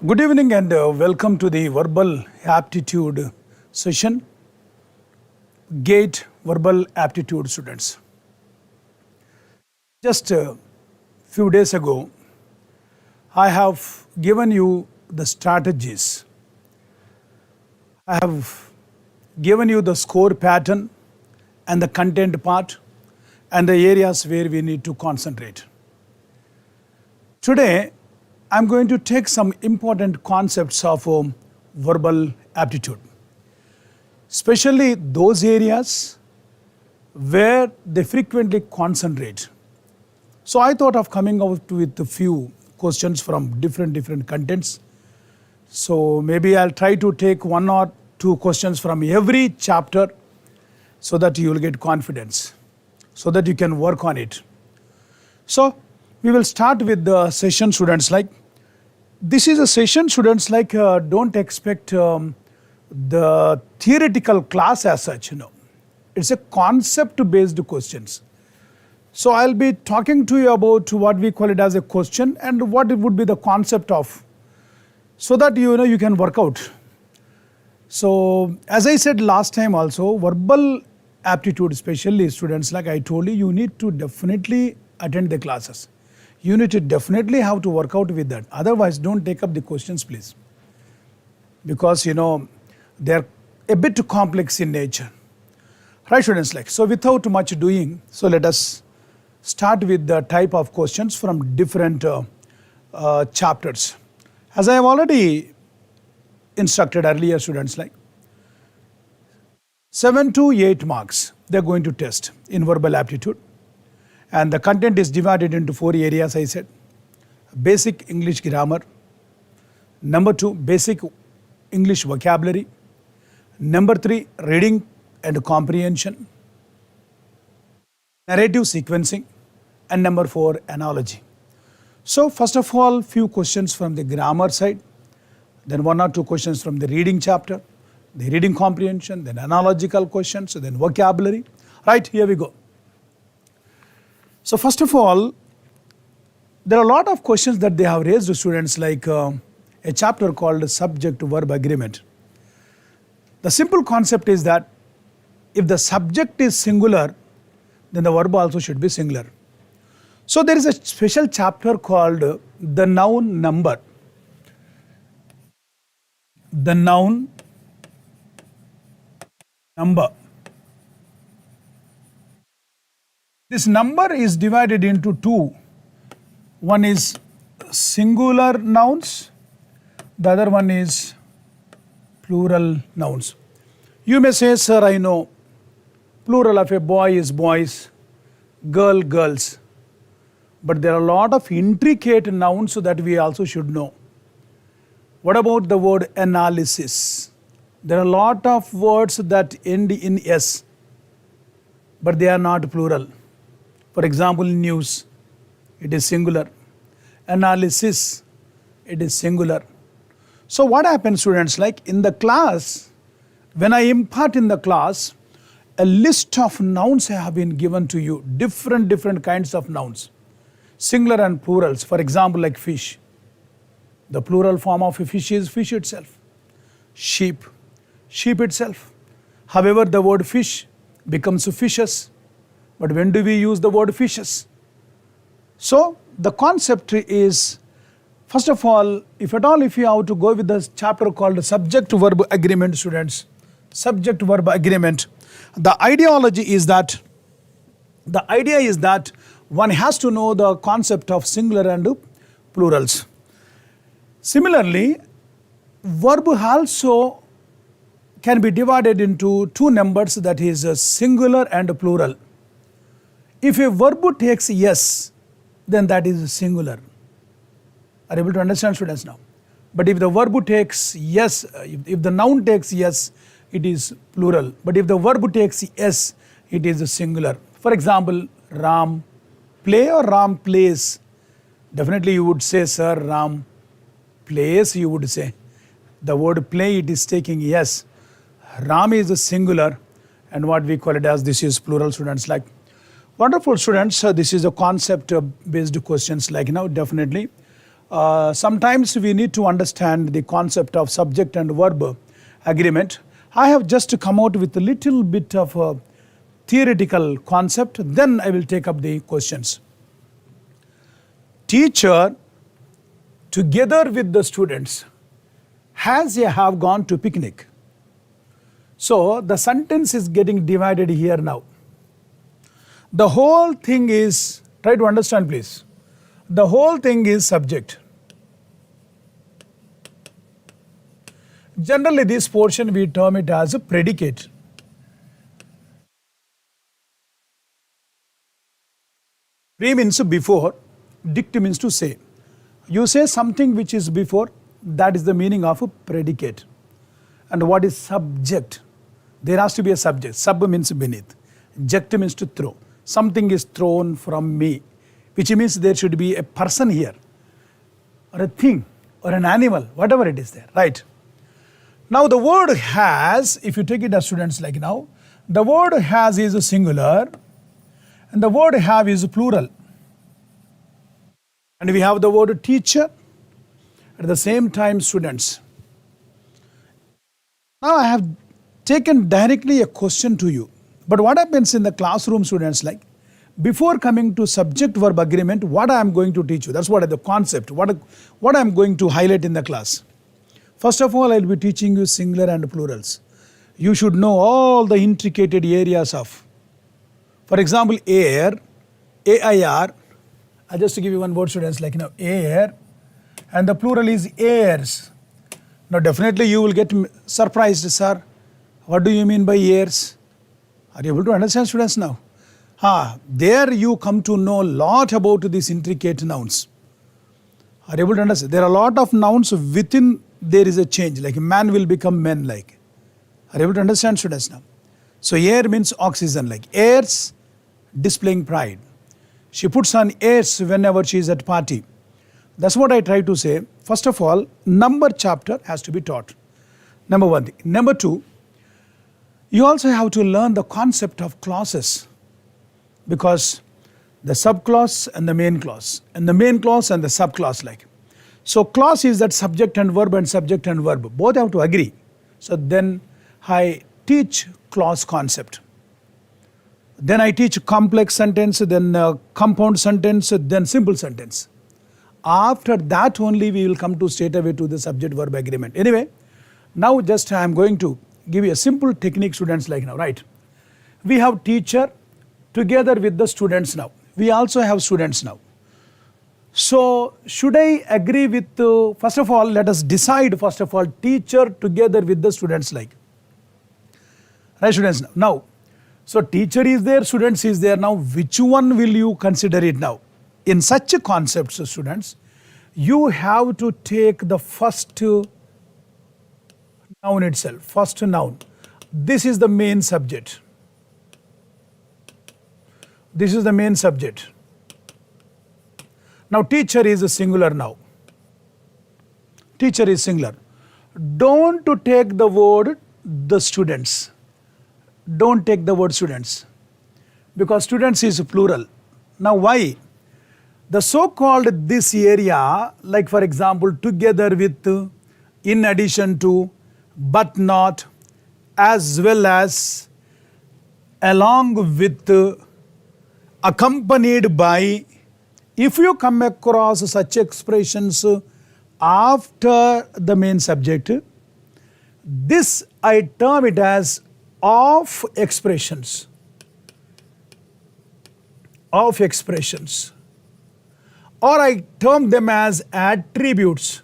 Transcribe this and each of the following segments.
Good evening and welcome to the verbal aptitude session. GATE verbal aptitude students. Just a few days ago, I have given you the strategies. I have given you the score pattern and the content part and the areas where we need to concentrate. Today, I'm going to take some important concepts of verbal aptitude, especially those areas where they frequently concentrate. So I thought of coming out with a few questions from different contents. So maybe I'll try to take one or two questions from every chapter so that you will get confidence, so that you can work on it. So we will start with the session students. This is a session students don't expect the theoretical class as such, It's a concept based questions. So I'll be talking to you about what we call it as a question and what it would be the concept of, so that you can work out. So as I said last time also, verbal aptitude, especially students, like I told you, you need to definitely attend the classes. You need to definitely have to work out with that. Otherwise, don't take up the questions, please. Because, they're a bit complex in nature. Right, students? So without much doing, so let us start with the type of questions from different chapters. As I have already instructed earlier, students, 7 to 8 marks, they're going to test in verbal aptitude. And the content is divided into 4 areas, I said. Basic English grammar. Number 2, basic English vocabulary. Number 3, reading and comprehension. Narrative sequencing. And number 4, analogy. So first of all, few questions from the grammar side. Then 1 or 2 questions from the reading chapter. The reading comprehension, then analogical questions, then vocabulary. Right, here we go. So first of all, there are a lot of questions that they have raised to students, like a chapter called Subject-verb agreement. The simple concept is that if the subject is singular, then the verb also should be singular. So there is a special chapter called the noun number. The noun number. This number is divided into 2. One is singular nouns, the other one is plural nouns. You may say, sir, I know plural of a boy is boys, girl, girls. But there are a lot of intricate nouns that we also should know. What about the word analysis? There are a lot of words that end in S, but they are not plural. For example, news, it is singular. Analysis, it is singular. So what happens, students, in the class, when I impart in the class, a list of nouns have been given to you, different kinds of nouns, singular and plurals. For example, like fish. The plural form of a fish is fish itself. Sheep, sheep itself. However, the word fish becomes fishes. But when do we use the word fishes? So the concept is, first of all, if you have to go with the chapter called Subject-verb agreement, students, Subject-verb agreement, the idea is that one has to know the concept of singular and plurals. Similarly, verb also can be divided into 2 numbers, that is singular and plural. If a verb takes yes, then that is singular. Are you able to understand, students, now? But if the verb takes yes, if the noun takes yes, it is plural. But if the verb takes yes, it is singular. For example, Ram play or Ram plays. Definitely you would say, sir, Ram plays, you would say. The word play, it is taking yes. Ram is a singular, and what we call it as this is plural, students. Wonderful, students. This is a concept based questions, definitely sometimes we need to understand the concept of subject and verb agreement. I have just come out with a little bit of a theoretical concept, then I will take up the questions. Teacher together with the students have gone to picnic. So the sentence is getting divided here now. The whole thing is, try to understand please, the whole thing is subject. Generally this portion we term it as a predicate. Pre means before, dict means to say. You say something which is before, that is the meaning of a predicate. And what is subject? There has to be a subject. Sub means beneath. Ject means to throw. Something is thrown from me, which means there should be a person here, or a thing, or an animal, whatever it is there, right? Now the word has, if you take it as students like now, the word has is a singular, and the word have is plural. And we have the word teacher, at the same time students. Now I have taken directly a question to you. But what happens in the classroom, students, like before coming to subject verb agreement, what I am going to teach you, that's what the concept, what I am going to highlight in the class. First of all, I will be teaching you singular and plurals. You should know all the intricated areas of, for example, air, AIR, just to give you one word, students, like air, and the plural is airs. Now definitely you will get surprised, sir. What do you mean by airs? Are you able to understand, students, now? There you come to know a lot about these intricate nouns. Are you able to understand? There are a lot of nouns within there is a change, like man will become men, like. Are you able to understand, students, now? So air means oxygen, like airs, displaying pride. She puts on airs whenever she is at party. That's what I try to say. First of all, number chapter has to be taught. Number one thing. Number two, you also have to learn the concept of clauses, because the subclause and the main clause, and the main clause and the subclause, like. So clause is that subject and verb, both have to agree. So then I teach clause concept. Then I teach complex sentence, then compound sentence, then simple sentence. After that only we will come to straight away to the subject verb agreement. Anyway, now just I am going to give you a simple technique, students, like now, right? We have teacher together with the students now. We also have students now. So should I agree with, first of all, let us decide, first of all, teacher together with the students, like. Right, students, now. So teacher is there, students is there. Now which one will you consider it now? In such a concept, so students, you have to take the first noun itself, first noun. This is the main subject. This is the main subject. Now teacher is a singular now. Teacher is singular. Don't take the word the students. Don't take the word students, because students is plural. Now why? The so-called this area, like for example, together with, in addition to, but not, as well as, along with, accompanied by, if you come across such expressions after the main subject, this I term it as of expressions. Of expressions. Or I term them as attributes.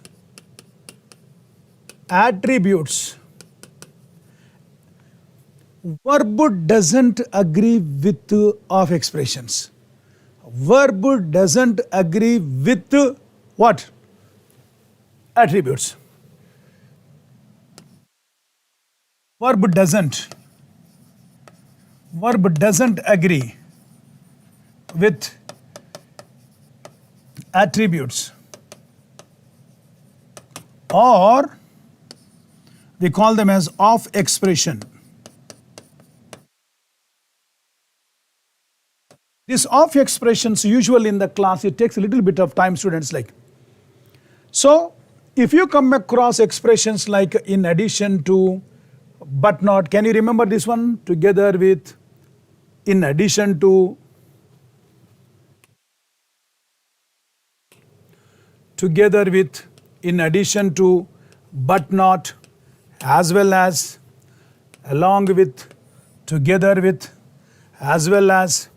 Attributes. Verb doesn't agree with of expressions. Verb doesn't agree with what? Attributes. Verb doesn't agree with attributes, or we call them as of expression. This of expressions usually in the class, it takes a little bit of time, students, like. So if you come across expressions like in addition to, but not, can you remember this one? Together with, in addition to, together with, in addition to, but not, as well as, along with, together with, as well as,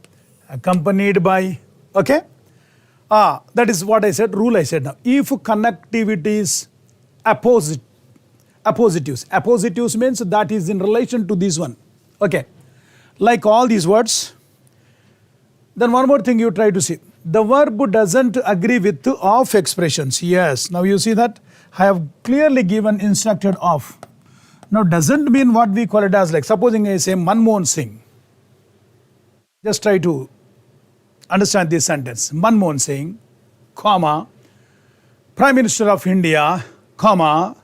accompanied by. Okay? That is what I said, rule I said now. If connectivity is appositives. Appositives means that is in relation to this one. Okay? Like all these words. Then one more thing you try to see. The verb doesn't agree with of expressions. Yes. Now you see that I have clearly given instructed of. Now doesn't mean what we call it as, like supposing I say Manmohan Singh. Just try to understand this sentence. Manmohan Singh, comma, Prime Minister of India, comma,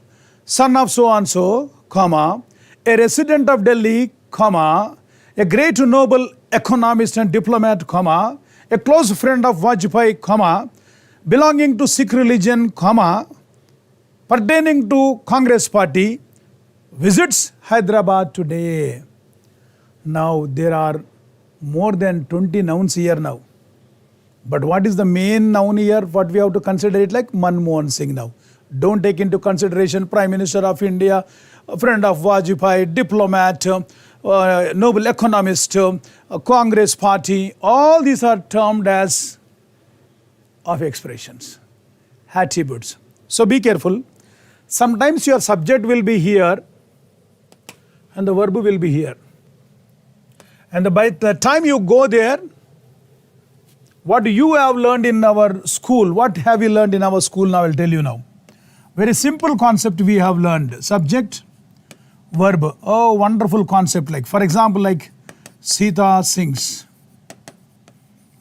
son of so and so, comma, a resident of Delhi, comma, a great noble economist and diplomat, comma, a close friend of Vajpayee, comma, belonging to Sikh religion, comma, pertaining to Congress party, visits Hyderabad today. Now there are more than 20 nouns here now. But what is the main noun here? What we have to consider it like Manmohan Singh now. Don't take into consideration Prime Minister of India, friend of Vajpayee, diplomat, noble economist, Congress party. All these are termed as of expressions, attributes. So be careful. Sometimes your subject will be here and the verb will be here. And by the time you go there, what you have learned in our school, what have you learned in our school now, I will tell you now. Very simple concept we have learned. Subject, verb. Oh, wonderful concept. Like, for example, like Sita sings.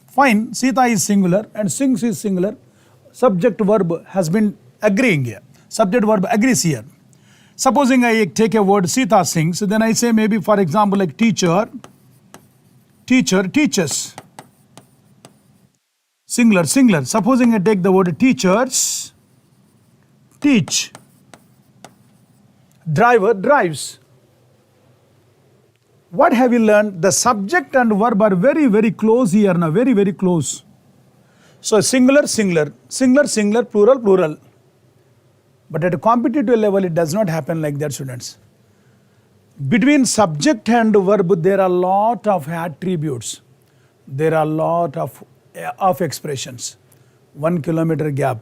Fine, Sita is singular and sings is singular. Subject verb has been agreeing here. Subject verb agrees here. Supposing I take a word Sita sings, then I say maybe for example like teacher, teacher teaches. Singular, singular. Supposing I take the word teachers, teach. Driver drives. What have you learned? The subject and verb are very, very close here now, very, very close. So singular, singular, singular, singular, plural, plural. But at a competitive level, it does not happen like that, students. Between subject and verb, there are a lot of attributes. There are a lot of expressions. 1 kilometer gap.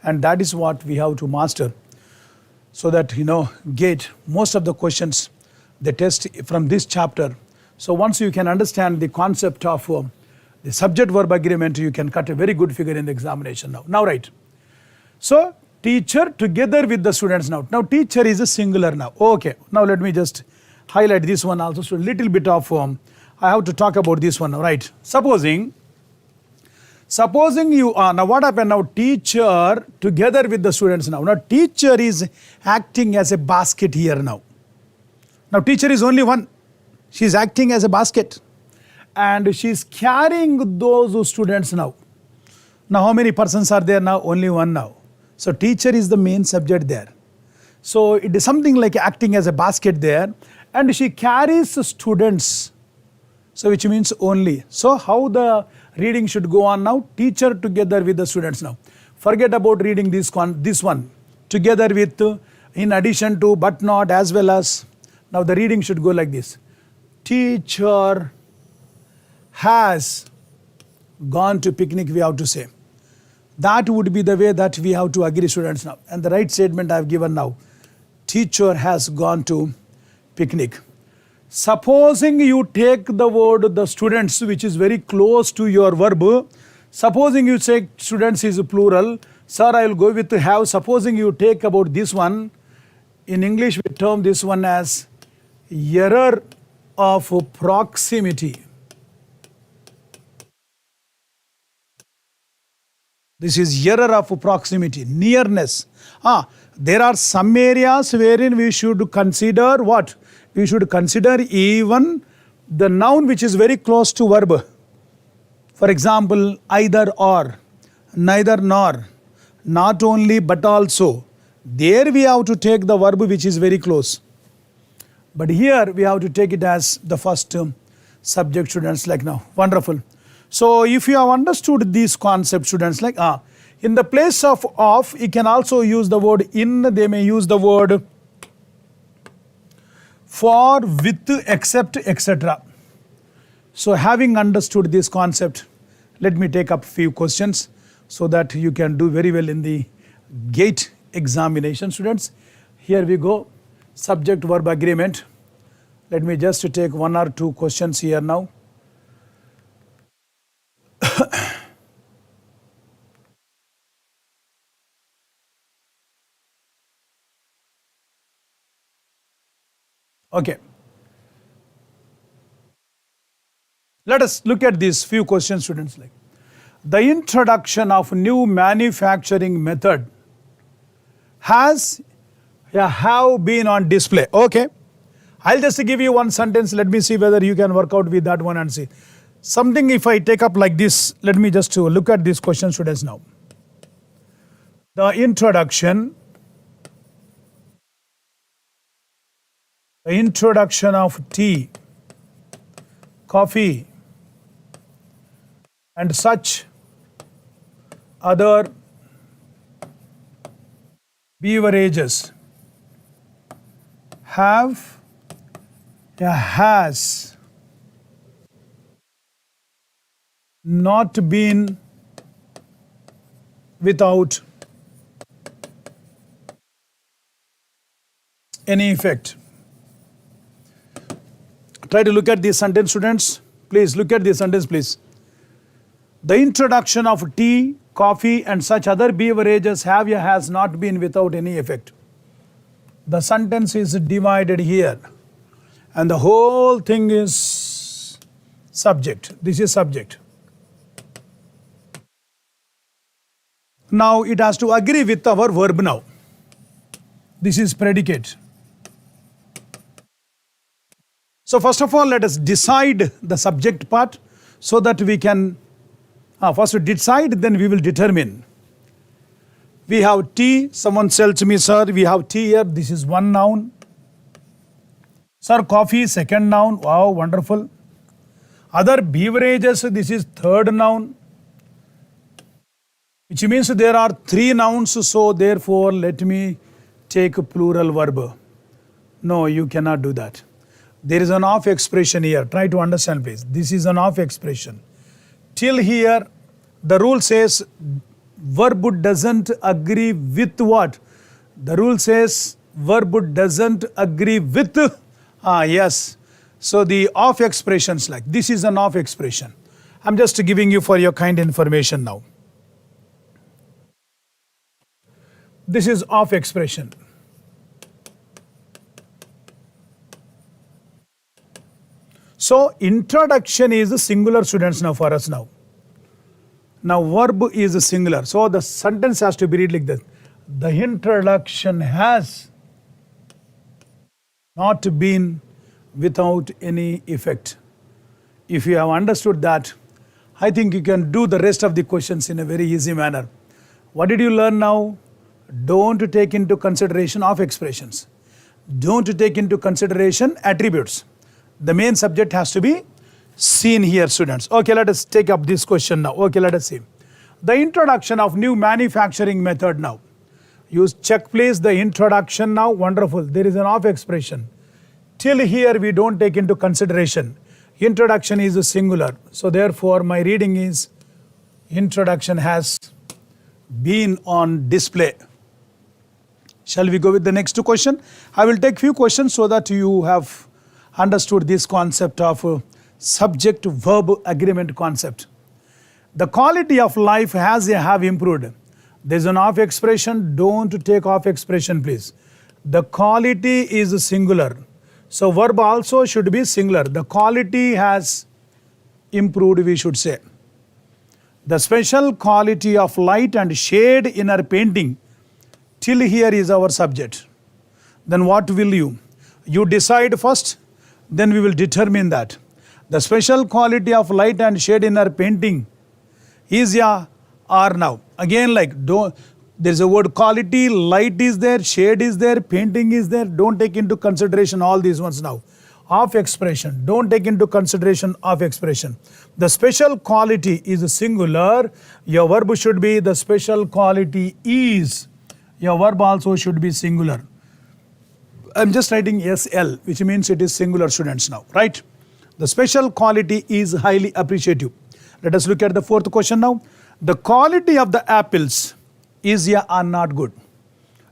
And that is what we have to master. So that, GATE, most of the questions, they test from this chapter. So once you can understand the concept of the subject-verb agreement, you can cut a very good figure in the examination now. Now, right. So, teacher together with the students now. Now, teacher is a singular now. Okay. Now, let me just highlight this one also. So, little bit of, I have to talk about this one now, right. Supposing you are, now what happened now? Teacher together with the students now. Now, teacher is acting as a basket here now. Now, teacher is only one. She is acting as a basket. And she is carrying those students now. Now, how many persons are there now? Only one now. So, teacher is the main subject there. So, it is something like acting as a basket there. And she carries students. So, which means only. So, how the reading should go on now? Teacher together with the students now. Forget about reading this one. Together with, in addition to, but not, as well as. Now, the reading should go like this. Teacher has gone to picnic, we have to say. That would be the way that we have to agree, students, now. And the right statement I have given now. Teacher has gone to picnic. Supposing you take the word the students, which is very close to your verb. Supposing you say students is plural. Sir, I will go with have. Supposing you take about this one. In English, we term this one as error of proximity. This is error of proximity, nearness. There are some areas wherein we should consider what? We should consider even the noun which is very close to verb. For example, either or, neither nor, not only but also. There we have to take the verb which is very close. But here we have to take it as the first subject, students, like now. Wonderful. So if you have understood these concepts, students, like in the place of, you can also use the word in, they may use the word for, with, except, etc. So having understood this concept, let me take up few questions so that you can do very well in the GATE examination, students. Here we go. Subject verb agreement. Let me just take one or two questions here now. Okay. Let us look at these few questions, students. Like the introduction of new manufacturing method have been on display. Okay. I'll just give you one sentence. Let me see whether you can work out with that one and see. Something if I take up like this, let me just look at this question, students, now. The introduction of tea, coffee, and such other beverages has not been without any effect. Try to look at this sentence, students. Please look at this sentence, please. The introduction of tea, coffee, and such other beverages has not been without any effect. The sentence is divided here, and the whole thing is subject. This is subject. Now it has to agree with our verb now. This is predicate. So first of all, let us decide the subject part so that we can first decide, then we will determine. We have tea. Someone tells me, sir, we have tea here. This is one noun. Sir, coffee, second noun. Wow, wonderful. Other beverages, this is third noun. Which means there are three nouns. So therefore, let me take a plural verb. No, you cannot do that. There is an off expression here. Try to understand, please. This is an off expression. Till here, the rule says verb doesn't agree with what? The rule says verb doesn't agree with, yes. So the off expressions, like this is an off expression. I'm just giving you for your kind information now. This is off expression. So introduction is a singular, students, now for us now. Now verb is a singular. So the sentence has to be read like this. The introduction has not been without any effect. If you have understood that, I think you can do the rest of the questions in a very easy manner. What did you learn now? Don't take into consideration of expressions. Don't take into consideration attributes. The main subject has to be seen here, students. Okay, let us take up this question now. Okay, let us see. The introduction of new manufacturing method now. Use check, please. The introduction now. Wonderful. There is an off expression. Till here we don't take into consideration. Introduction is a singular. So therefore my reading is introduction has been on display. Shall we go with the next question? I will take few questions so that you have understood this concept of subject-verb agreement concept. The quality of life have improved. There is an off expression. Don't take off expression, please. The quality is singular. So verb also should be singular. The quality has improved, we should say. The special quality of light and shade in our painting. Till here is our subject. Then what will you? You decide first, then we will determine that. The special quality of light and shade in our painting is or now. Again, like There is a word quality, light is there, shade is there, painting is there. Don't take into consideration all these ones now. Of expression, don't take into consideration of expression. The special quality is singular. Your verb should be the special quality is. Your verb also should be singular. I'm just writing SL, which means it is singular, students, now, right? The special quality is highly appreciative. Let us look at the fourth question now. The quality of the apples is are not good.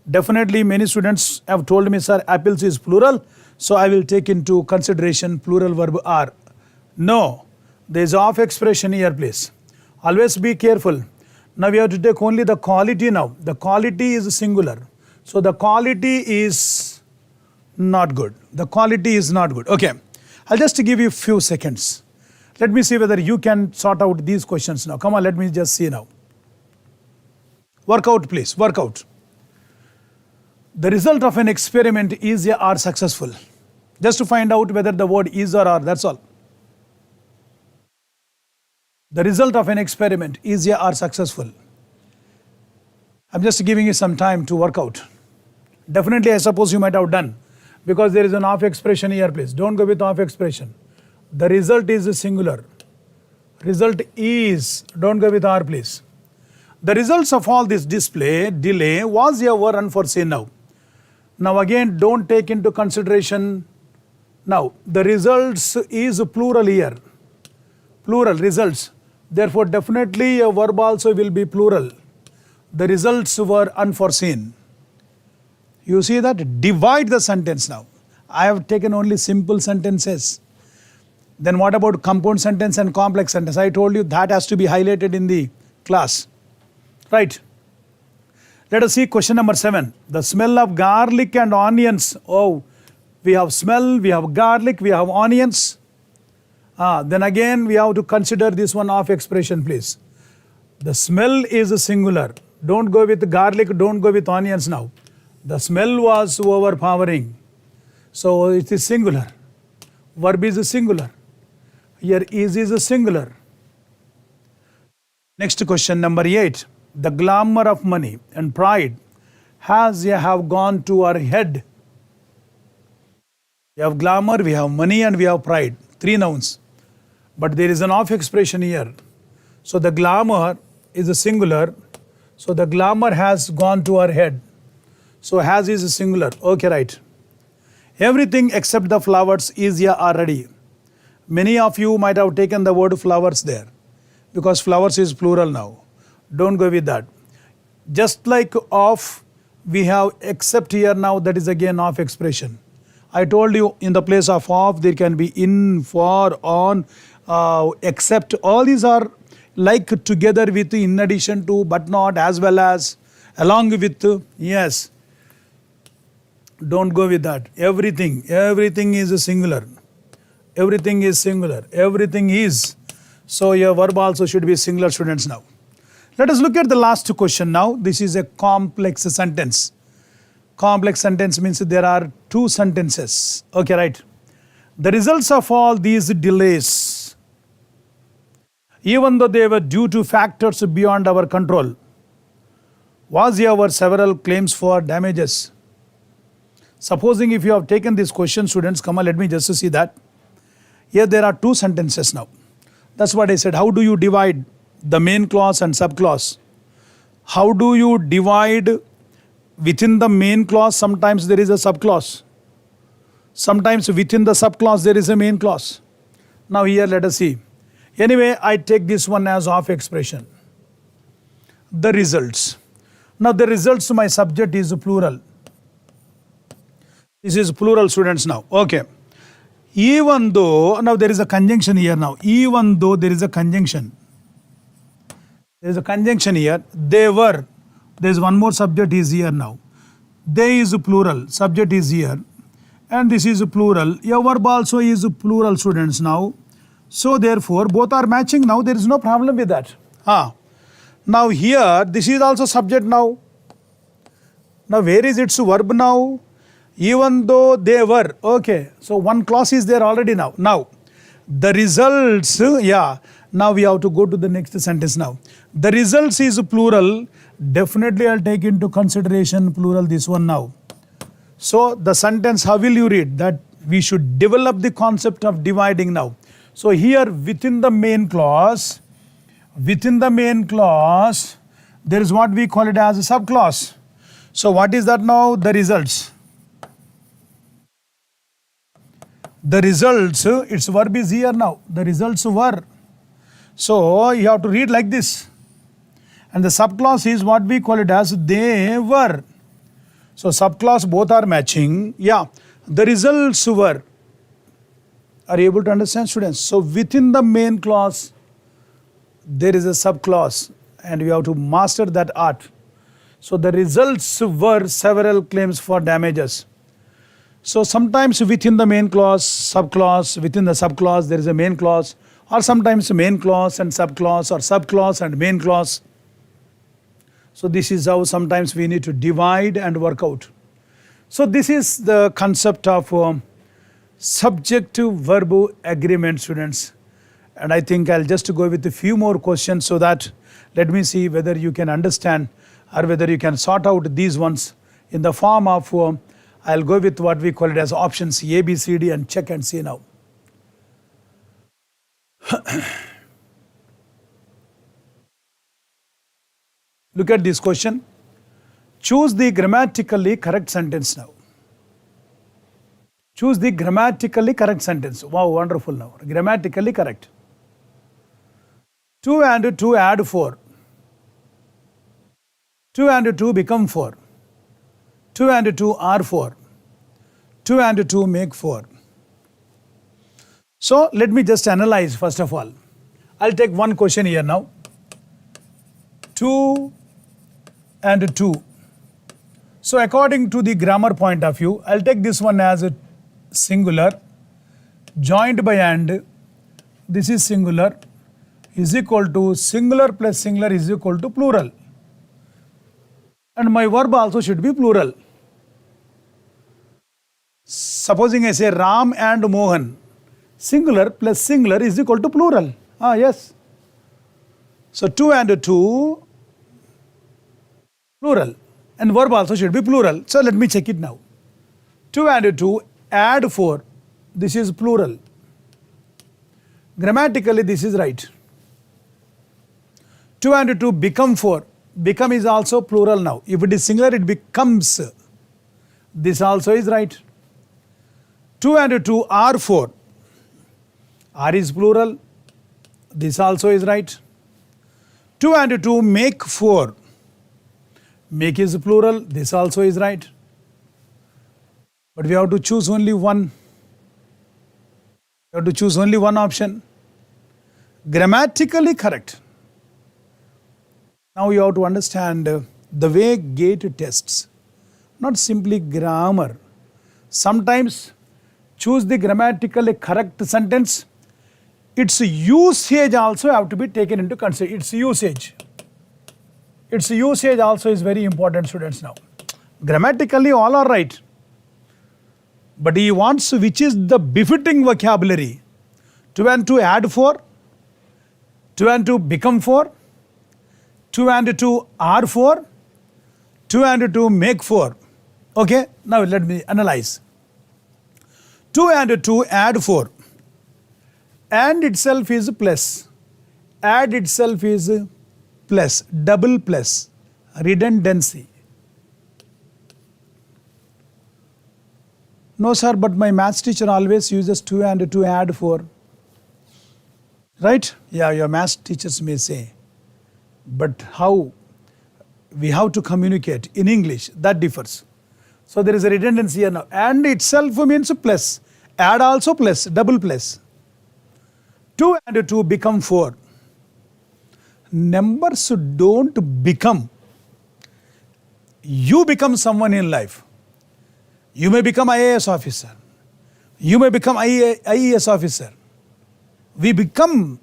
Definitely many students have told me, sir, apples is plural, so I will take into consideration plural verb are. No, there is of expression here, please. Always be careful. Now we have to take only the quality now. The quality is singular. So the quality is not good. The quality is not good. Okay, I'll just give you a few seconds. Let me see whether you can sort out these questions now. Come on, let me just see now. Work out, please, work out. The result of an experiment is or are successful. Just to find out whether the word is or are, that's all. The result of an experiment is or are successful. I'm just giving you some time to work out. Definitely, I suppose you might have done, because there is an of expression here, please. Don't go with of expression. The result is singular. Result is, don't go with are, please. The results of all this delay was ever unforeseen now. Now again, don't take into consideration. Now, the results is plural here. Plural, results. Therefore, definitely a verb also will be plural. The results were unforeseen. You see that? Divide the sentence now. I have taken only simple sentences. Then what about compound sentence and complex sentence? I told you that has to be highlighted in the class. Right. Let us see question number 7. The smell of garlic and onions. Oh, we have smell, we have garlic, we have onions. Then again we have to consider this one of expression, please. The smell is singular. Don't go with garlic, don't go with onions now. The smell was overpowering. So it is singular. Verb is singular. Here is singular. Next question number 8. The glamour of money and pride have gone to our head. We have glamour, we have money, and we have pride. 3 nouns. But there is an of expression here. So the glamour is a singular. So the glamour has gone to our head. So has is a singular. Okay, right. Everything except the flowers is here already. Many of you might have taken the word flowers there, because flowers is plural now. Don't go with that. Just like of, we have except here now, that is again of expression. I told you in the place of there can be in, for, on, except. All these are like together with, in addition to, but not, as well as, along with. Yes. Don't go with that. Everything is a singular. Everything is singular. Everything is. So your verb also should be singular, students, now. Let us look at the last question now. This is a complex sentence. Complex sentence means there are 2 sentences. Okay, right. The results of all these delays, even though they were due to factors beyond our control, was there several claims for damages. Supposing if you have taken this question, students, come on, let me just see that. Here there are 2 sentences now. That's what I said. How do you divide the main clause and subclause? How do you divide within the main clause? Sometimes there is a subclause. Sometimes within the subclause there is a main clause. Now here let us see. Anyway, I take this one as of expression. The results. Now the results, my subject is plural. This is plural, students, now. Okay. Even though, now there is a conjunction here now. Even though there is a conjunction. There is a conjunction here. They were. There is one more subject is here now. They is plural. Subject is here. And this is plural. Your verb also is plural, students, now. So therefore, both are matching now. There is no problem with that. Now here, this is also subject now. Now where is its verb now? Even though they were. Okay. So one clause is there already now. Now, the results, now we have to go to the next sentence now. The results is plural. Definitely I'll take into consideration plural this one now. So the sentence, how will you read? That we should develop the concept of dividing now. So here within the main clause, there is what we call it as a subclause. So what is that now? The results. The results, its verb is here now. The results were. So you have to read like this. And the subclause is what we call it as they were. So subclause both are matching. Yeah, the results were. Are you able to understand, students? So within the main clause, there is a subclause and we have to master that art. So the results were several claims for damages. So sometimes within the main clause, subclause, within the subclause there is a main clause, or sometimes main clause and subclause, or subclause and main clause. So this is how sometimes we need to divide and work out. So this is the concept of subject-verb agreement, students. And I think I'll just go with a few more questions so that let me see whether you can understand or whether you can sort out these ones in the form of, I'll go with what we call it as options A, B, C, D and check and see now. Look at this question. Choose the grammatically correct sentence now. Choose the grammatically correct sentence. Wow, wonderful now. Grammatically correct. 2 and 2 add 4. 2 and 2 become 4. 2 and 2 are 4. 2 and 2 make 4. So let me just analyze first of all. I'll take one question here now. 2 and 2. So according to the grammar point of view, I'll take this one as a singular joined by and. This is singular is equal to singular plus singular is equal to plural. And my verb also should be plural. Supposing I say Ram and Mohan, singular plus singular is equal to plural. Yes. So 2 and 2, plural. And verb also should be plural. So let me check it now. 2 and 2 add 4. This is plural. Grammatically this is right. 2 and 2 become 4. Become is also plural now. If it is singular, it becomes. This also is right. 2 and 2 are 4. R is plural. This also is right. 2 and 2 make 4. Make is plural. This also is right. But we have to choose only one. We have to choose only one option. Grammatically correct. Now you have to understand the way GATE tests, not simply grammar. Sometimes choose the grammatically correct sentence. Its usage also have to be taken into consideration. Its usage. Its usage also is very important, students, now. Grammatically all are right. But he wants which is the befitting vocabulary. 2 and 2 add 4. 2 and 2 become 4. 2 and 2 are 4. 2 and 2 make 4. Okay, now let me analyze. 2 and 2 add 4. And itself is plus. Add itself is plus. Double plus. Redundancy. No sir, but my maths teacher always uses 2 and 2 add 4. Right? Yeah, your maths teachers may say. But how we have to communicate in English, that differs. So there is a redundancy here now. And itself means plus. Add also plus, double plus. 2 and 2 become 4. Numbers don't become. You become someone in life. You may become IAS officer. You may become IES officer. We become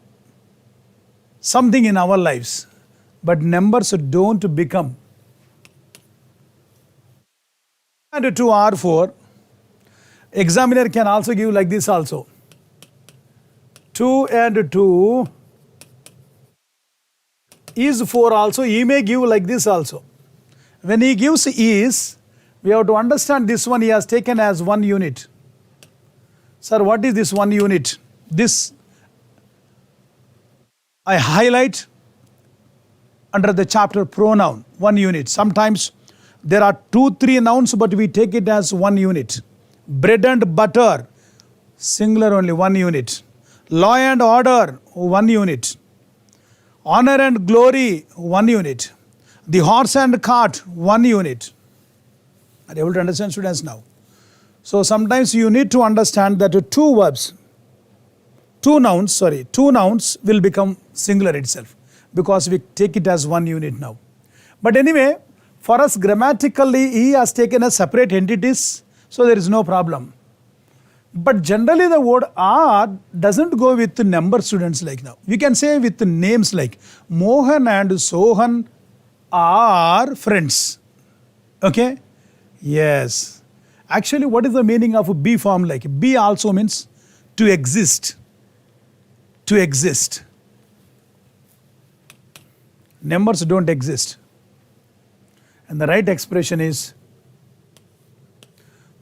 something in our lives. But numbers don't become. And 2 are 4. Examiner can also give like this also. 2 and 2 is 4 also, he may give like this also. When he gives is, we have to understand this one he has taken as 1 unit. Sir, what is this 1 unit? This I highlight under the chapter pronoun, 1 unit. Sometimes there are 2, 3 nouns, but we take it as 1 unit. Bread and butter, singular only, 1 unit. Law and order, 1 unit. Honor and glory, 1 unit. The horse and cart, 1 unit. Are you able to understand, students, now? So sometimes you need to understand that 2 nouns will become singular itself because we take it as 1 unit now. But anyway, for us grammatically, he has taken as separate entities, so there is no problem. But generally the word are doesn't go with the number, students, like now. We can say with the names like Mohan and Sohan are friends. Okay? Yes. Actually, what is the meaning of a be form like? Be also means to exist. To exist. Numbers don't exist. And the right expression is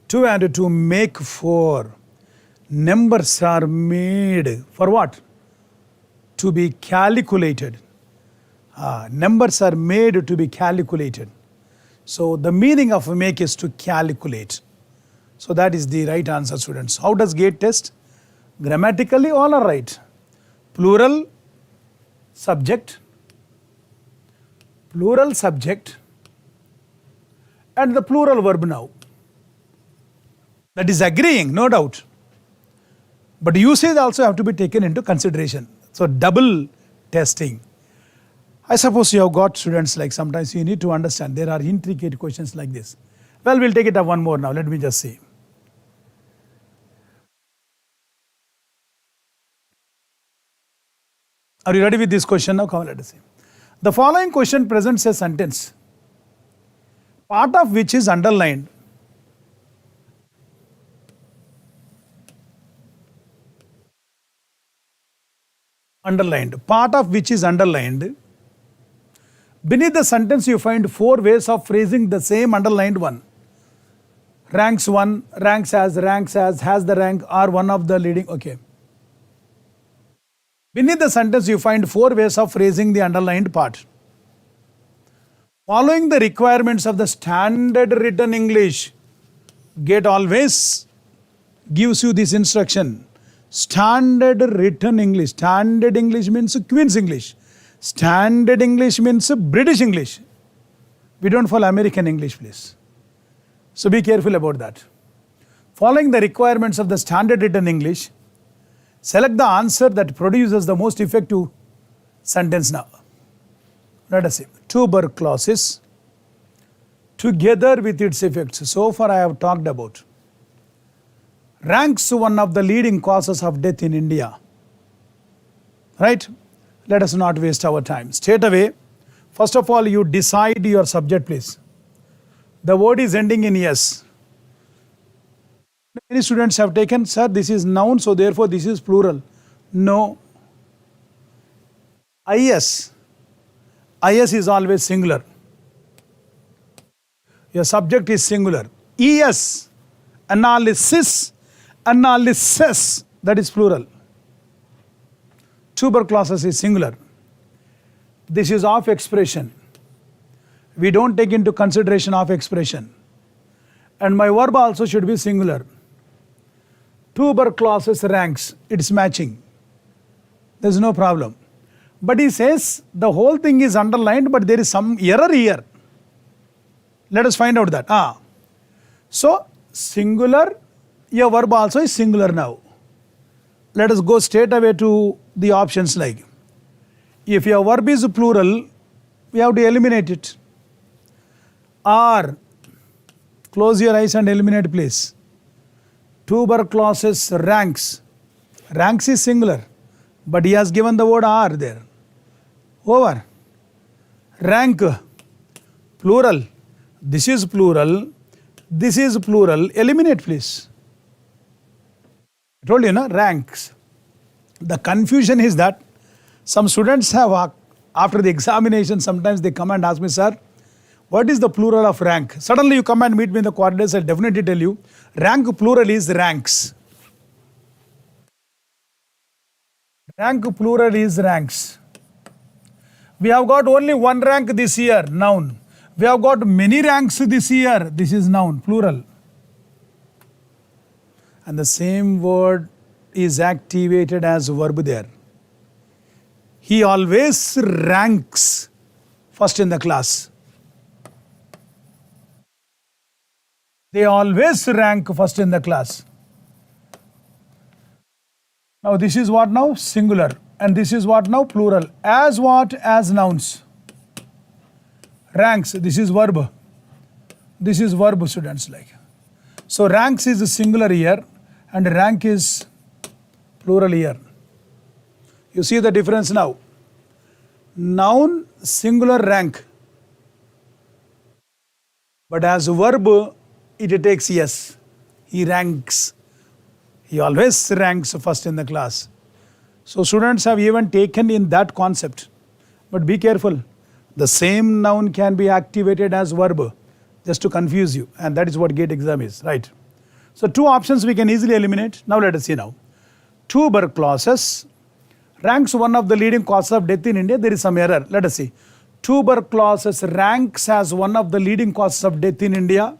2 and 2 make 4. Numbers are made for what? To be calculated. Numbers are made to be calculated. So the meaning of make is to calculate. So that is the right answer, students. How does GATE test? Grammatically, all are right. Plural subject, and the plural verb now. That is agreeing, no doubt. But usage also have to be taken into consideration. So double testing. I suppose you have got, students, like sometimes you need to understand there are intricate questions like this. Well, we'll take it up one more now. Let me just see. Are you ready with this question now? Come on, let us see. The following question presents a sentence, part of which is underlined. Part of which is underlined. Beneath the sentence you find 4 ways of phrasing the same underlined one. Ranks 1, ranks as, has the rank, are one of the leading. Okay. Beneath the sentence you find 4 ways of phrasing the underlined part. Following the requirements of the standard written English, GATE always gives you this instruction. Standard written English. Standard English means Queen's English. Standard English means British English. We don't follow American English, please. So be careful about that. Following the requirements of the standard written English, select the answer that produces the most effective sentence now. Let us see. Tuberculosis together with its effects. So far I have talked about. Ranks one of the leading causes of death in India. Right? Let us not waste our time. Straight away, first of all, you decide your subject, please. The word is ending in yes. Many students have taken, sir, this is noun, so therefore this is plural. No. IS. IS is always singular. Your subject is singular. ES. Analysis. Analysis. That is plural. Tuberculosis is singular. This is of expression. We don't take into consideration of expression. And my verb also should be singular. Tuberculosis ranks. It's matching. There's no problem. But he says the whole thing is underlined, but there is some error here. Let us find out that. So, singular, your verb also is singular now. Let us go straight away to the options like. If your verb is plural, we have to eliminate it. Or, close your eyes and eliminate, please. Tuberculosis ranks. Ranks is singular, but he has given the word are there. Over. Rank, plural. This is plural. This is plural. Eliminate, please. I told you, ranks. The confusion is that some students have After the examination, sometimes they come and ask me, sir, what is the plural of rank? Suddenly you come and meet me in the corridors, I'll definitely tell you, rank plural is ranks. Rank plural is ranks. We have got only one rank this year, noun. We have got many ranks this year, this is noun, plural. And the same word is activated as verb there. He always ranks first in the class. They always rank first in the class. Now this is what now? Singular. And this is what now? Plural. As what? As nouns. Ranks. This is verb. This is verb, students, like. So ranks is singular here and rank is plural here. You see the difference now. Noun, singular, rank. But as verb, it takes yes. He ranks. He always ranks first in the class. So students have even taken in that concept. But be careful. The same noun can be activated as verb, just to confuse you. And that is what GATE exam is, right? So two options we can easily eliminate. Now let us see now. Tuberculosis ranks one of the leading causes of death in India. There is some error. Let us see. Tuberculosis ranks as one of the leading causes of death in India.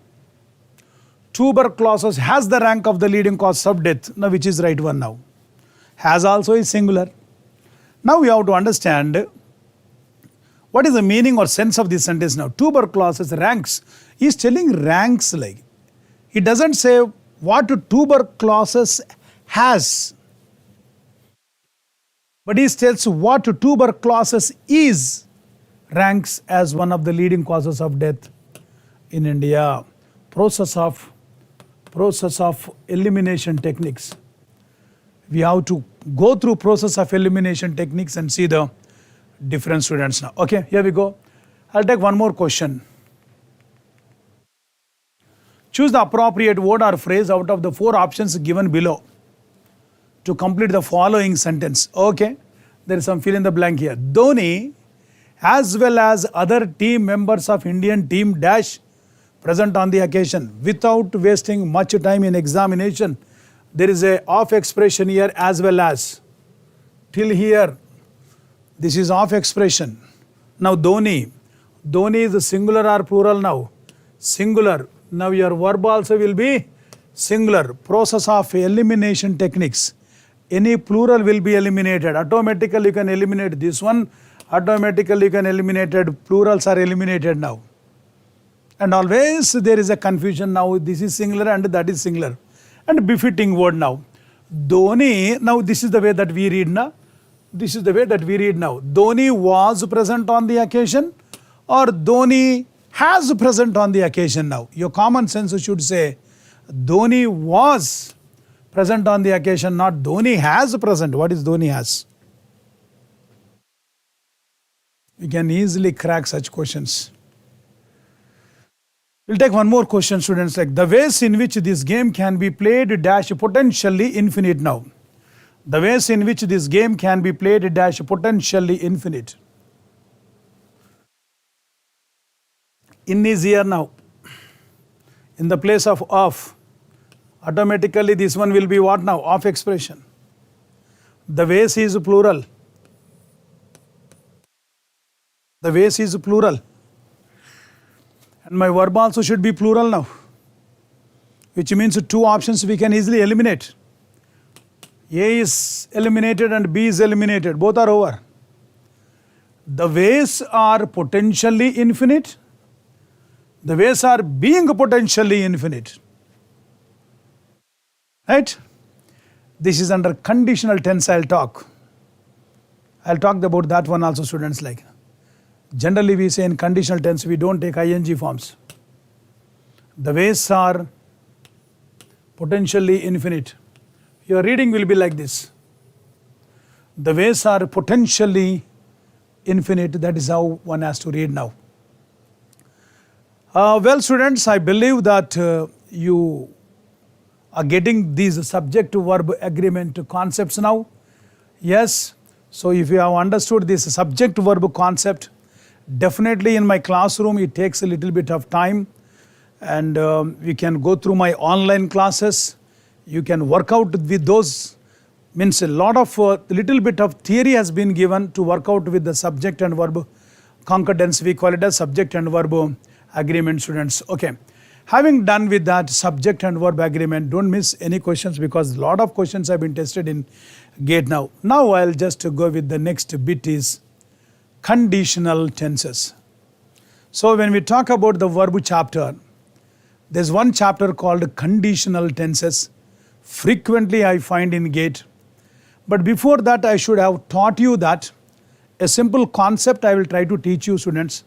Tuberculosis has the rank of the leading cause of death. Now which is right one now? Has also is singular. Now we have to understand what is the meaning or sense of this sentence now. Tuberculosis ranks. He is telling ranks like. He doesn't say what tuberculosis has. But he tells what tuberculosis is. Ranks as one of the leading causes of death in India. Process of elimination techniques. We have to go through process of elimination techniques and see the different students now. Okay, here we go. I'll take one more question. Choose the appropriate word or phrase out of the 4 options given below to complete the following sentence. Okay, there is some fill in the blank here. Dhoni as well as other team members of Indian team dash present on the occasion. Without wasting much time in examination, there is a off expression here as well as. Till here, this is off expression. Now Dhoni. Dhoni is a singular or plural now? Singular. Now your verb also will be singular. Process of elimination techniques. Any plural will be eliminated. Automatically you can eliminate this one. Automatically you can eliminate it. Plurals are eliminated now. And always there is a confusion now. This is singular and that is singular. And befitting word now. Dhoni, now this is the way that we read now. This is the way that we read now. Dhoni was present on the occasion or Dhoni has present on the occasion now. Your common sense should say Dhoni was present on the occasion, not Dhoni has present. What is Dhoni has? We can easily crack such questions. We'll take one more question, students, like the ways in which this game can be played dash potentially infinite now. The ways in which this game can be played dash potentially infinite. In is here now. In the place of off. Automatically this one will be what now? Off expression. The ways is plural. The ways is plural. And my verb also should be plural now. Which means 2 options we can easily eliminate. A is eliminated and B is eliminated. Both are over. The ways are potentially infinite. The ways are being potentially infinite. Right? This is under conditional tense I'll talk. I'll talk about that one also, students, like. Generally we say in conditional tense we don't take ing forms. The ways are potentially infinite. Your reading will be like this. The ways are potentially infinite. That is how one has to read now. Well, students, I believe that you are getting these subject-verb agreement concepts now. Yes, So if you have understood this subject-verb concept, definitely in my classroom it takes a little bit of time, and we can go through my online classes. You can work out with those. Means a lot of little bit of theory has been given to work out with the subject and verb concordance. We call it as subject and verb agreement, students. Okay. Having done with that subject and verb agreement, don't miss any questions because a lot of questions have been tested in GATE now. Now I'll just go with the next bit is conditional tenses. So when we talk about the verb chapter, there's one chapter called conditional tenses. Frequently I find in GATE. But before that I should have taught you that a simple concept I will try to teach you, students,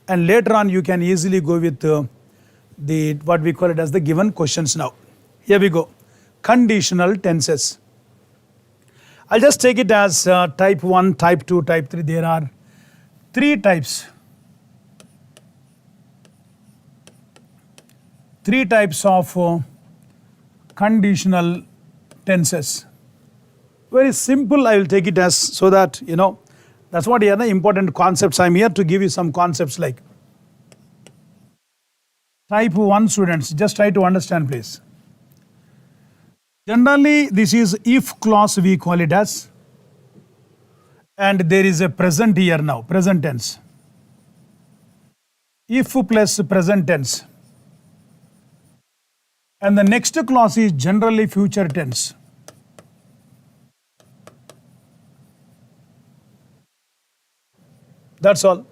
and later on you can easily go with the what we call it as the given questions now. Here we go. Conditional tenses. I'll just take it as type 1, type 2, type 3. There are 3 types. 3 types of conditional tenses. Very simple, I will take it as so that you know that's what are the important concepts. I'm here to give you some concepts like type 1, students. Just try to understand, please. Generally, this is if clause we call it as, and there is a present here now, present tense. If plus present tense. And the next clause is generally future tense. That's all.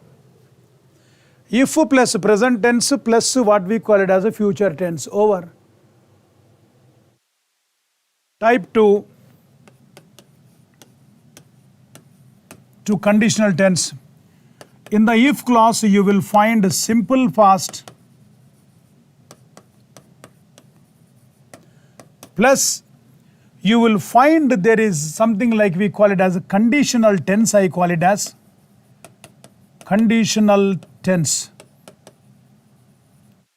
If plus present tense plus what we call it as a future tense, over. Type 2 to conditional tense. In the if clause you will find simple past plus you will find there is something like we call it as a conditional tense. I call it as conditional tense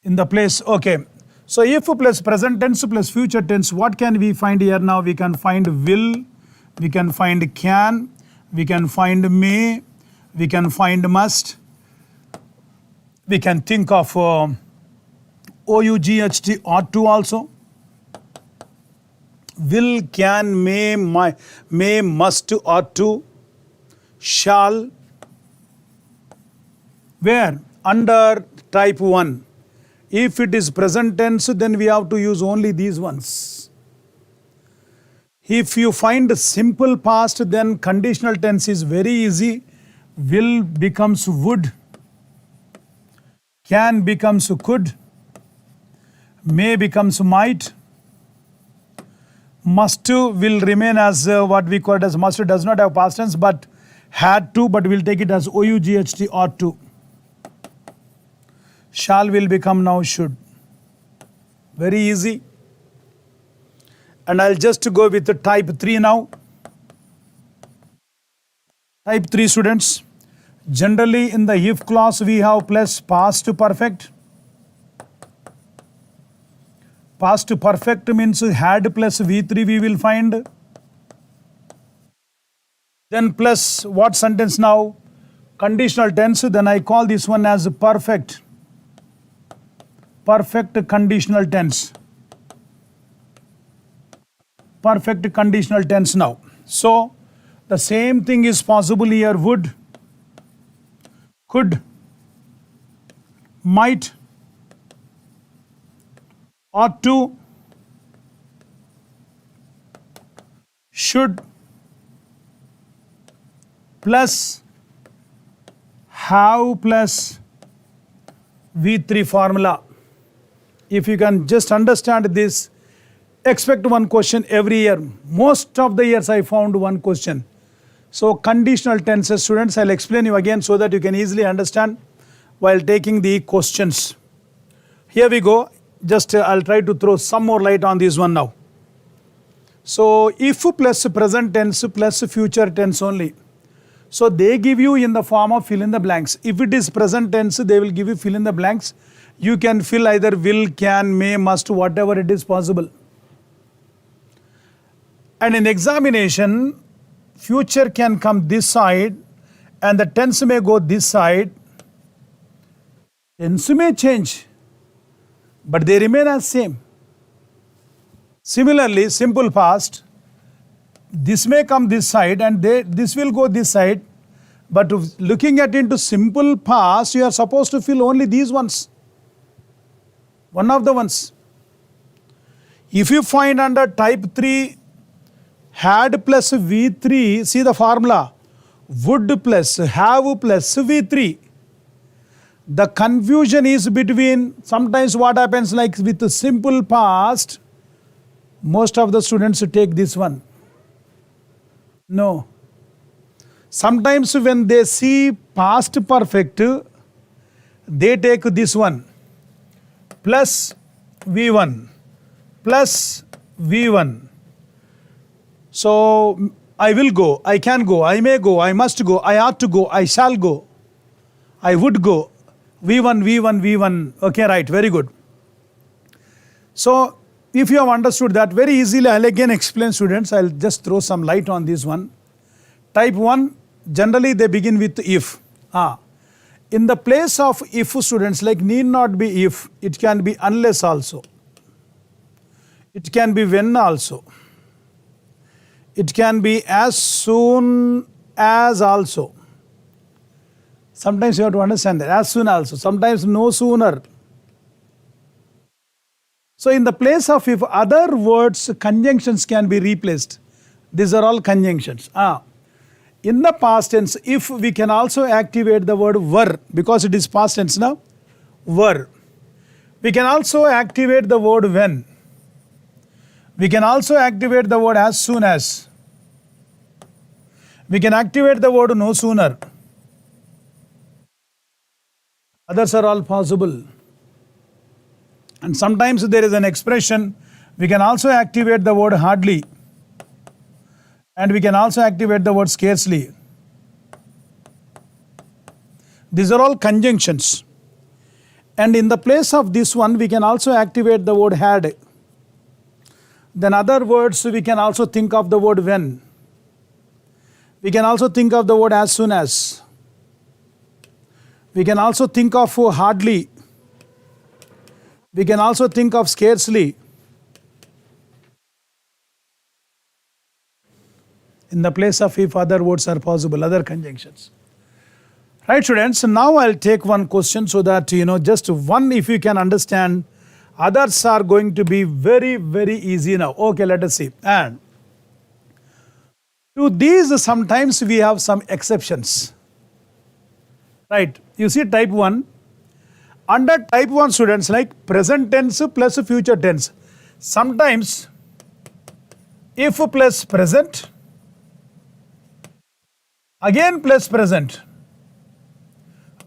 in the place. Okay. So if plus present tense plus future tense, what can we find here now? We can find will, we can find can, we can find may, we can find must. We can think of OUGHT ought to also. Will, can, may, must, ought to, shall. Where? Under type 1. If it is present tense, then we have to use only these ones. If you find simple past, then conditional tense is very easy. Will becomes would, can becomes could, may becomes might, must will remain as what we call it as must does not have past tense but had to, but we'll take it as OUGHT ought to. Shall will become now should. Very easy. And I'll just go with the type 3 now. Type 3, students. Generally in the if clause we have plus past perfect. Past perfect means had plus V3 we will find. Then plus what sentence now? Conditional tense. Then I call this one as perfect. Perfect conditional tense. Perfect conditional tense now. So the same thing is possible here. Would, could, might, ought to, should, plus have plus V3 formula. If you can just understand this, expect one question every year. Most of the years I found one question. So conditional tenses, students, I'll explain you again so that you can easily understand while taking the questions. Here we go. Just I'll try to throw some more light on this one now. So if plus present tense plus future tense only. So they give you in the form of fill in the blanks. If it is present tense, they will give you fill in the blanks. You can fill either will, can, may, must, whatever it is possible. And in examination, future can come this side and the tense may go this side. Tense may change, but they remain as same. Similarly, simple past, this may come this side and this will go this side, but looking at into simple past, you are supposed to fill only these ones. One of the ones. If you find under type 3, had plus V3, see the formula, would plus have plus V3. The confusion is between, sometimes what happens like with the simple past, most of the students take this one. No. Sometimes when they see past perfect, they take this one, plus V1, plus V1. So, I will go, I can go, I may go, I must go, I ought to go, I shall go, I would go. V1, V1, V1. Okay, right, very good. So, if you have understood that very easily, I'll again explain, students. I'll just throw some light on this one. Type 1, generally they begin with if. In the place of if, students, like need not be if, it can be unless also. It can be when also. It can be as soon as also. Sometimes you have to understand that, as soon also. Sometimes no sooner. So in the place of if, other words, conjunctions can be replaced. These are all conjunctions. In the past tense, if, we can also activate the word were, because it is past tense now, were. We can also activate the word when. We can also activate the word as soon as. We can activate the word no sooner. Others are all possible. And sometimes there is an expression, we can also activate the word hardly. And we can also activate the word scarcely. These are all conjunctions. And in the place of this one, we can also activate the word had. Then other words, we can also think of the word when. We can also think of the word as soon as. We can also think of hardly. We can also think of scarcely. In the place of if, other words are possible, other conjunctions. Right, students? Now I'll take one question so that, just one if you can understand. Others are going to be very, very easy now. Okay, let us see. And to these, sometimes we have some exceptions. Right? You see type 1. Under type 1, students, like present tense plus future tense. Sometimes if plus present, again plus present.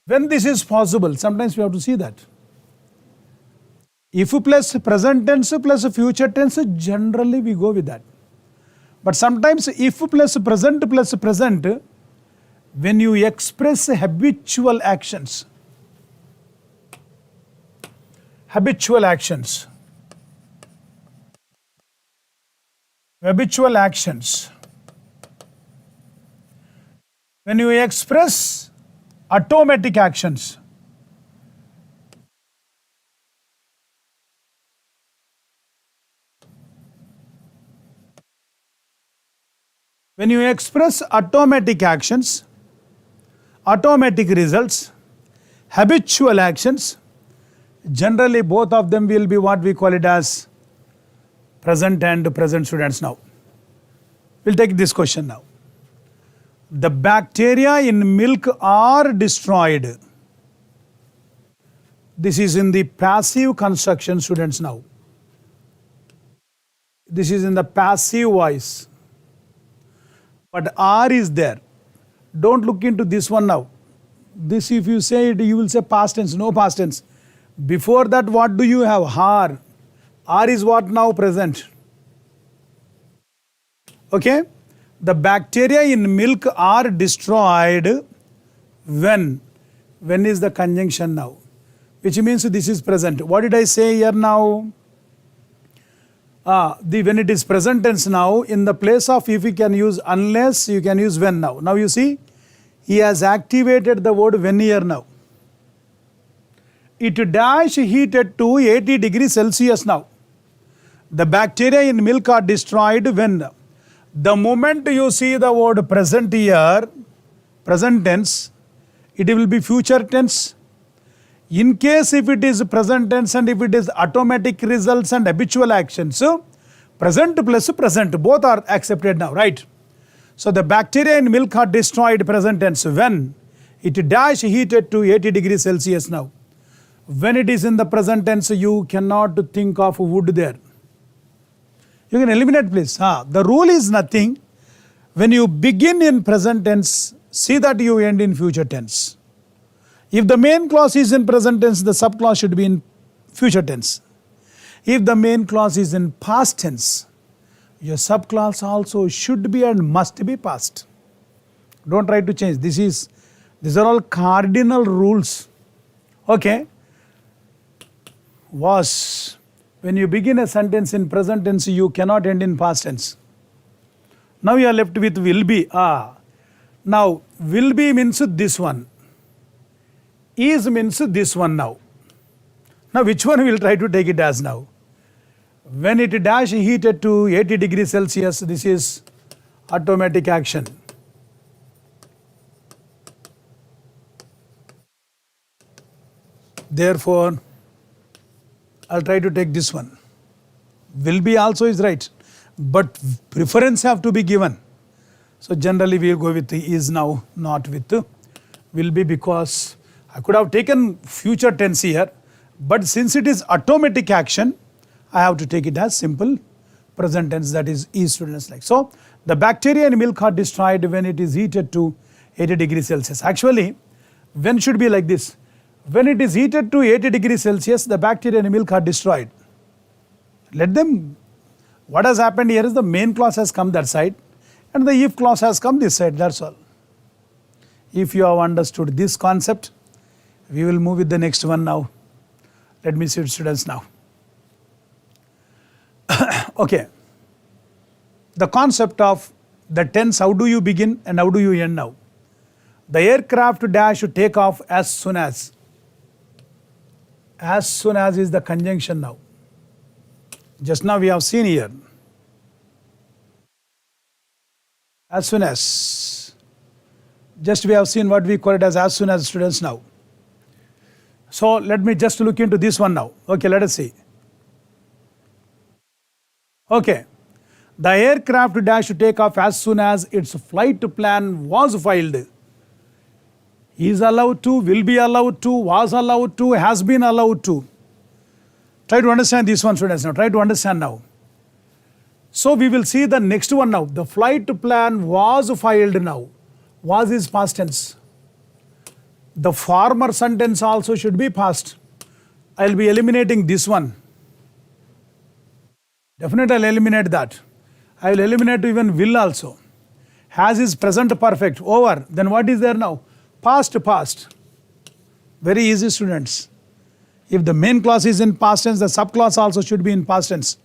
When this is possible, sometimes we have to see that. If plus present tense plus future tense, generally we go with that. But sometimes if plus present, when you express habitual actions, when you express automatic actions, when you express automatic actions, automatic results, habitual actions, generally both of them will be what we call it as present and present, students. Now we'll take this question now. The bacteria in milk are destroyed. This is in the passive construction, students. Now this is in the passive voice, but are is there. Don't look into this one now. This, if you say it, you will say past tense. No past tense. Before that, what do you have? Are. Are is what now? Present. Okay? The bacteria in milk are destroyed when. When is the conjunction now? Which means this is present. What did I say here now? when it is present tense now, in the place of if you can use unless, you can use when now. Now you see, he has activated the word when here now. It dash heated to 80 degrees Celsius now. The bacteria in milk are destroyed when. The moment you see the word present here, present tense, it will be future tense. In case if it is present tense and if it is automatic results and habitual actions, present plus present, both are accepted now, right? So the bacteria in milk are destroyed, present tense, when it dash heated to 80 degrees Celsius now. When it is in the present tense, you cannot think of wood there. You can eliminate please. The rule is nothing. When you begin in present tense, see that you end in future tense. If the main clause is in present tense, the subclause should be in future tense. If the main clause is in past tense, your subclause also should be and must be past. Don't try to change. These are all cardinal rules. Okay. Was. When you begin a sentence in present tense, you cannot end in past tense. Now you are left with will be. Now will be means this one. Is means this one now. Now which one we will try to take it as now? When it dash heated to 80 degrees Celsius, this is automatic action. Therefore, I'll try to take this one. Will be also is right, but preference have to be given. So generally we will go with the is now, not with the will be, because I could have taken future tense here, but since it is automatic action, I have to take it as simple present tense, that is students like. So the bacteria in milk are destroyed when it is heated to 80 degrees Celsius. Actually, when should be like this? When it is heated to 80 degrees Celsius, the bacteria in milk are destroyed. Let them, what has happened here is the main clause has come that side and the if clause has come this side, that's all. If you have understood this concept, we will move with the next one now. Let me see students now. Okay. The concept of the tense, how do you begin and how do you end now? The aircraft dash should take off as soon as. As soon as is the conjunction now. Just now we have seen here. As soon as. Just we have seen what we call it as soon as students now. So let me just look into this one now. Okay, let us see. Okay. The aircraft dash to take off as soon as its flight plan was filed. Is allowed to, will be allowed to, was allowed to, has been allowed to. Try to understand this one, students now. Try to understand now. So we will see the next one now. The flight plan was filed now. Was is past tense. The former sentence also should be past. I will be eliminating this one. Definitely I will eliminate that. I will eliminate even will also. Has is present perfect. Over. Then what is there now? Past, past. Very easy, students. If the main clause is in past tense, the subclause also should be in past tense.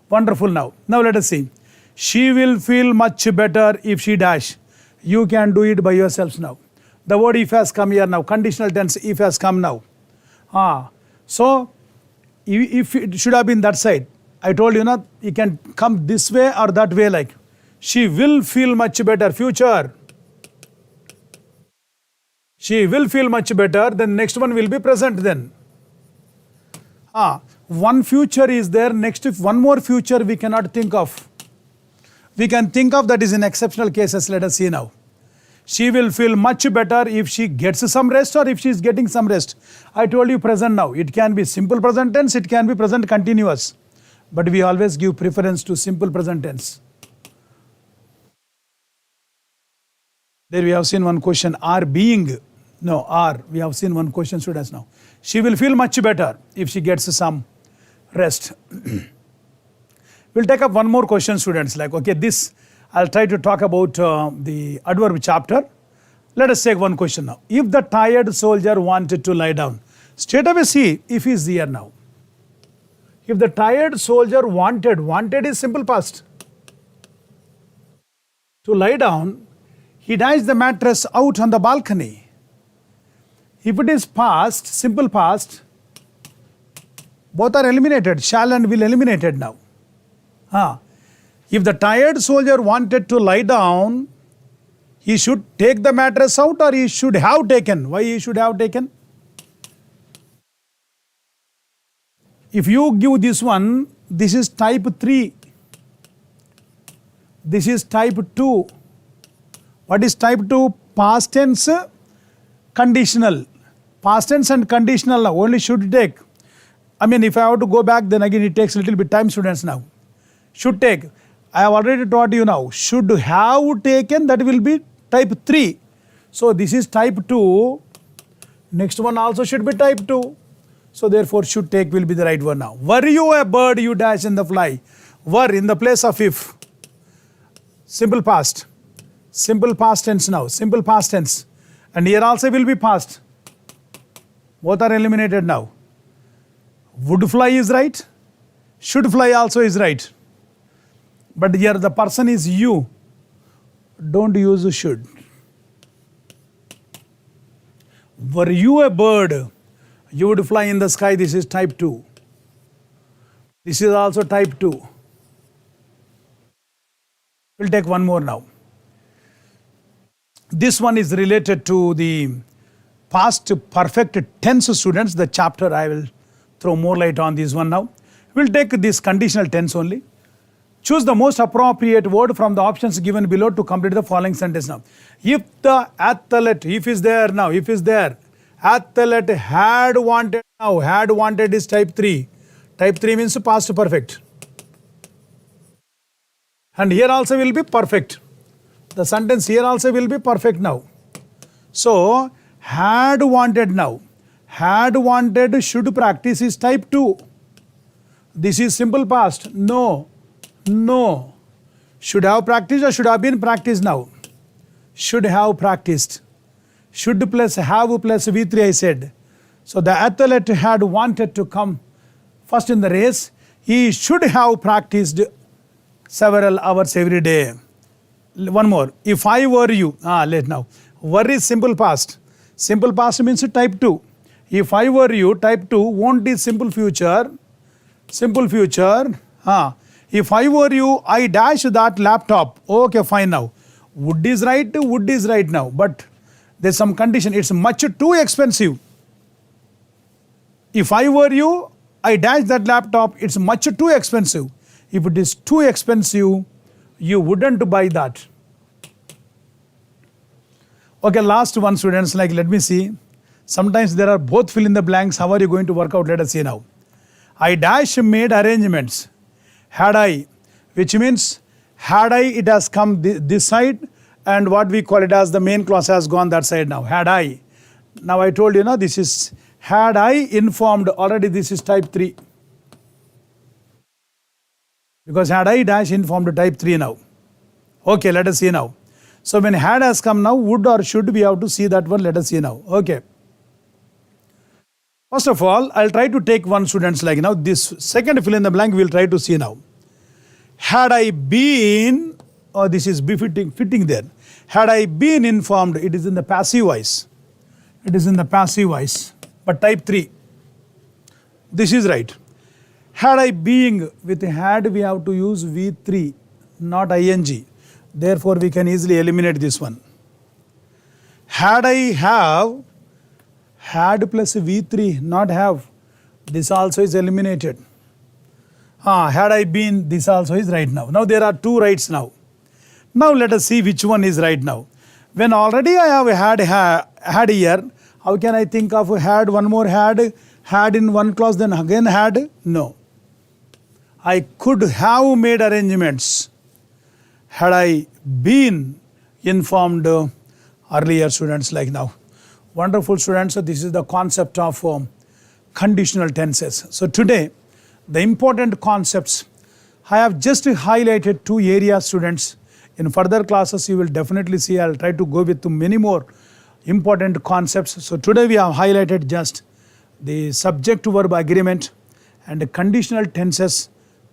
Wonderful now. Now let us see. She will feel much better if she dash. You can do it by yourselves now. The word if has come here now. Conditional tense if has come now. So if it should have been that side. I told you not, you can come this way or that way like. She will feel much better. Future. She will feel much better. Then next one will be present then. One future is there. Next, if one more future we cannot think of. We can think of that is in exceptional cases. Let us see now. She will feel much better if she gets some rest or if she is getting some rest. I told you present now. It can be simple present tense. It can be present continuous. But we always give preference to simple present tense. There we have seen one question. Are being. No, are. We have seen one question, students now. She will feel much better if she gets some rest. We'll take up one more question, students. Like, okay, this, I'll try to talk about the adverb chapter. Let us take one question now. If the tired soldier wanted to lie down, straight away see if he is here now. If the tired soldier wanted is simple past. To lie down, he dashed the mattress out on the balcony. If it is past, simple past, both are eliminated. Shall and will eliminated now. If the tired soldier wanted to lie down, he should take the mattress out or he should have taken. Why he should have taken? If you give this one, this is type 3. This is type 2. What is type 2? Past tense, conditional. Past tense and conditional now only should take. I mean, if I have to go back, then again it takes a little bit time, students, now. Should take. I have already taught you now. Should have taken, that will be type 3. So this is type 2. Next one also should be type 2. So therefore should take will be the right one now. Were you a bird, you dash in the fly. Were in the place of if. Simple past. Simple past tense now. Simple past tense. And here also will be past. Both are eliminated now. Would fly is right. Should fly also is right. But here the person is you. Don't use should. Were you a bird, you would fly in the sky. This is type 2. This is also type 2. We'll take one more now. This one is related to the past perfect tense, students. The chapter I will throw more light on this one now. We'll take this conditional tense only. Choose the most appropriate word from the options given below to complete the following sentence now. If the athlete, if is there now, if is there, athlete had wanted now, had wanted is type 3. Type 3 means past perfect. And here also will be perfect. The sentence here also will be perfect now. So, had wanted now. Had wanted should practice is type 2. This is simple past. No. No. Should have practiced or should have been practiced now? Should have practiced. Should plus have plus V3 I said. So the athlete had wanted to come first in the race. He should have practiced several hours every day. One more. If I were you. Let now. Were is simple past. Simple past means type 2. If I were you, type 2. Won't is simple future. Simple future. If I were you, I dash that laptop. Okay, fine now. Would is right now. But there's some condition. It's much too expensive. If I were you, I dash that laptop. It's much too expensive. If it is too expensive, you wouldn't buy that. Okay, last one, students. Like, let me see. Sometimes there are both fill in the blanks. How are you going to work out? Let us see now. I dash made arrangements. Had I, which means had I, it has come this side, and what we call it as the main clause has gone that side now. Had I. Now I told you now this is had I informed, already this is type 3. Because had I dash informed type 3 now. Okay, let us see now. So when had has come now, would or should we have to see that one? Let us see now. Okay. First of all, I'll try to take one, students, like now this second fill in the blank we'll try to see now. Had I been, this is fitting there. Had I been informed, it is in the passive voice. It is in the passive voice, but type 3. This is right. Had I being, with had we have to use V3, not ing. Therefore, we can easily eliminate this one. Had I have, had plus V3, not have. This also is eliminated. Had I been, this also is right now. Now there are two rights now. Now let us see which one is right now. When already I have had here, how can I think of had, one more had in one clause, then again had? No. I could have made arrangements had I been informed earlier, students, like now. Wonderful, students. So this is the concept of conditional tenses. So today, the important concepts, I have just highlighted 2 areas, students. In further classes, you will definitely see, I'll try to go with many more important concepts. So today we have highlighted just the subject-verb agreement and the conditional tenses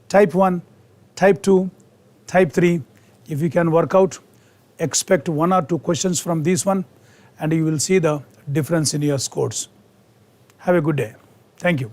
type 1, type 2, type 3. If you can work out, expect 1 or 2 questions from this one and you will see the difference in your scores. Have a good day. Thank you.